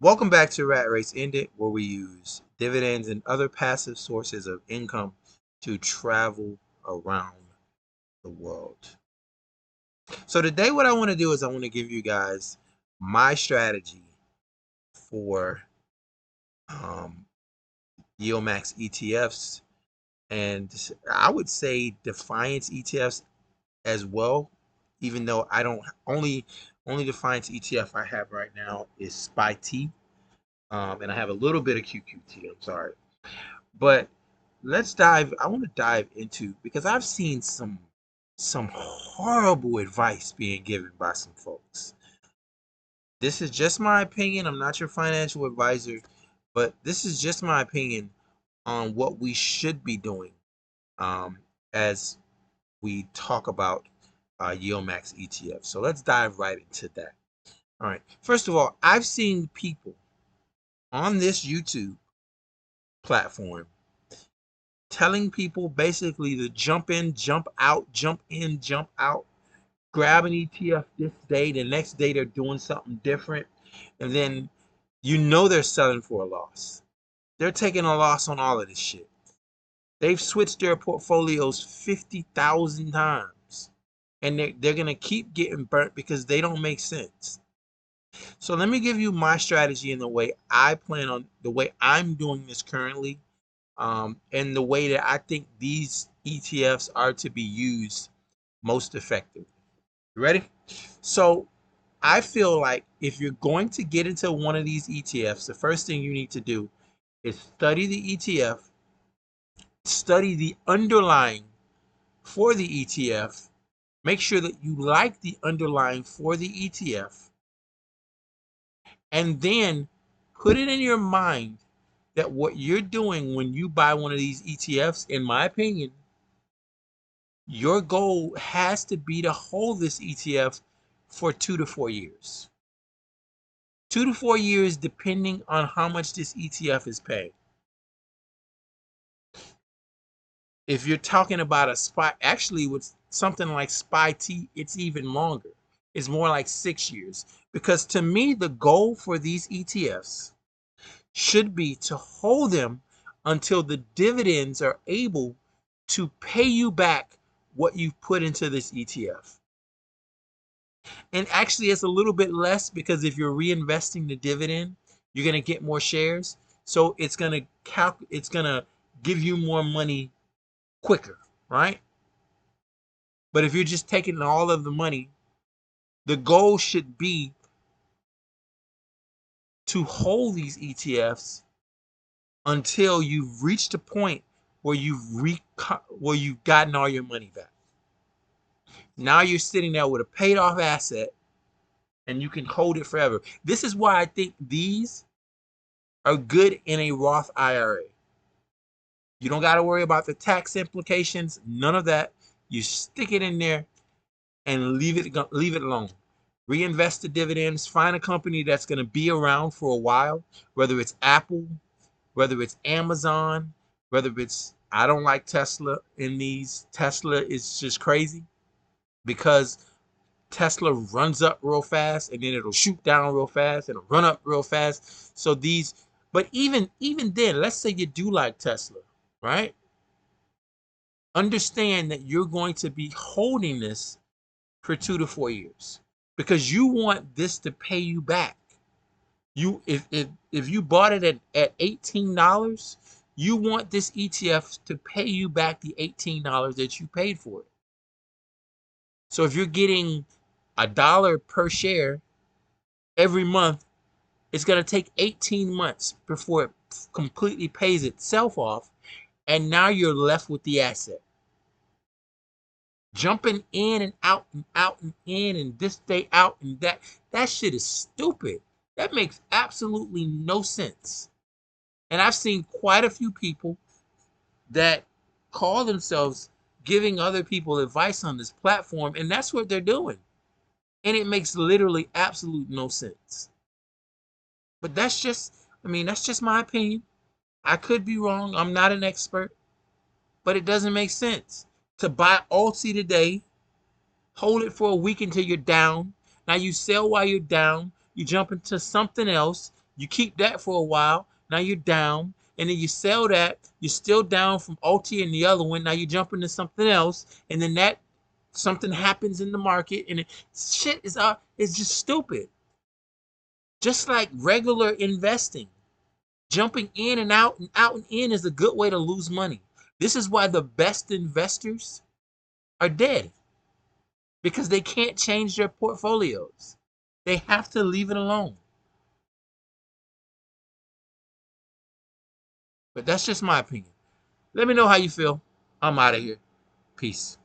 Welcome back to Rat Race Ended, where we use dividends and other passive sources of income to travel around the world. So today what I want to do is I want to give you guys my strategy for um, Yieldmax ETFs, and I would say Defiance ETFs as well, even though I don't only Defiance ETF I have right now is SPY-T, and I have a little bit of QQT. I'm sorry. But I want to dive into, because I've seen some horrible advice being given by some folks. This is just my opinion. I'm not your financial advisor, but this is just my opinion on what we should be doing um, as we talk about Yieldmax ETF. So let's dive right into that. All right. First of all, I've seen people on this YouTube platform telling people basically to jump in, jump out, jump in, jump out, grab an ETF this day, the next day they're doing something different, and then they're selling for a loss. They're taking a loss on all of this shit. They've switched their portfolios 50,000 times, and they're going to keep getting burnt because they don't make sense. So let me give you my strategy and the way I'm doing this currently, and the way that I think these ETFs are to be used most effectively. You ready? So I feel like if you're going to get into one of these ETFs, the first thing you need to do is study the ETF, study the underlying for the ETF, make sure that you like the underlying for the ETF, and then put it in your mind that what you're doing when you buy one of these ETFs, in my opinion, your goal has to be to hold this ETF for 2 to 4 years. 2 to 4 years, depending on how much this ETF is paying. If you're talking about a SPY, actually with something like SPY-T, it's even longer. It's more like 6 years. Because to me, the goal for these ETFs should be to hold them until the dividends are able to pay you back what you've put into this ETF. And actually, it's a little bit less because if you're reinvesting the dividend, you're going to get more shares. So it's going to give you more money quicker, right? But if you're just taking all of the money, the goal should be to hold these ETFs until you've reached a point where you've gotten all your money back. Now you're sitting there with a paid off asset and you can hold it forever. This is why I think these are good in a Roth IRA. You don't got to worry about the tax implications, none of that. You stick it in there and leave it alone. Reinvest the dividends, find a company that's going to be around for a while, whether it's Apple, whether it's Amazon, whether it's, I don't like Tesla in these. Tesla is just crazy because Tesla runs up real fast and then it'll shoot down real fast and it'll run up real fast. So but even then, let's say you do like Tesla, right? Understand that you're going to be holding this for 2 to 4 years because you want this to pay you back. If you bought it at $18, you want this ETF to pay you back the $18 that you paid for it. So if you're getting $1 per share every month, it's going to take 18 months before it completely pays itself off, and now you're left with the asset. Jumping in and out and out and in and this day out and that shit is stupid. That makes absolutely no sense. And I've seen quite a few people that call themselves giving other people advice on this platform, and that's what they're doing. And it makes literally absolute no sense. But that's just my opinion. I could be wrong. I'm not an expert, but it doesn't make sense to buy Alti today, hold it for a week until you're down. Now you sell while you're down, you jump into something else, You keep that for a while. Now you're down. And then you sell that. You're still down from OT and the other one. Now you jump into something else. And then that something happens in the market. And shit is it's just stupid. Just like regular investing. Jumping in and out and in is a good way to lose money. This is why the best investors are dead. Because they can't change their portfolios. They have to leave it alone. But that's just my opinion. Let me know how you feel. I'm out of here. Peace.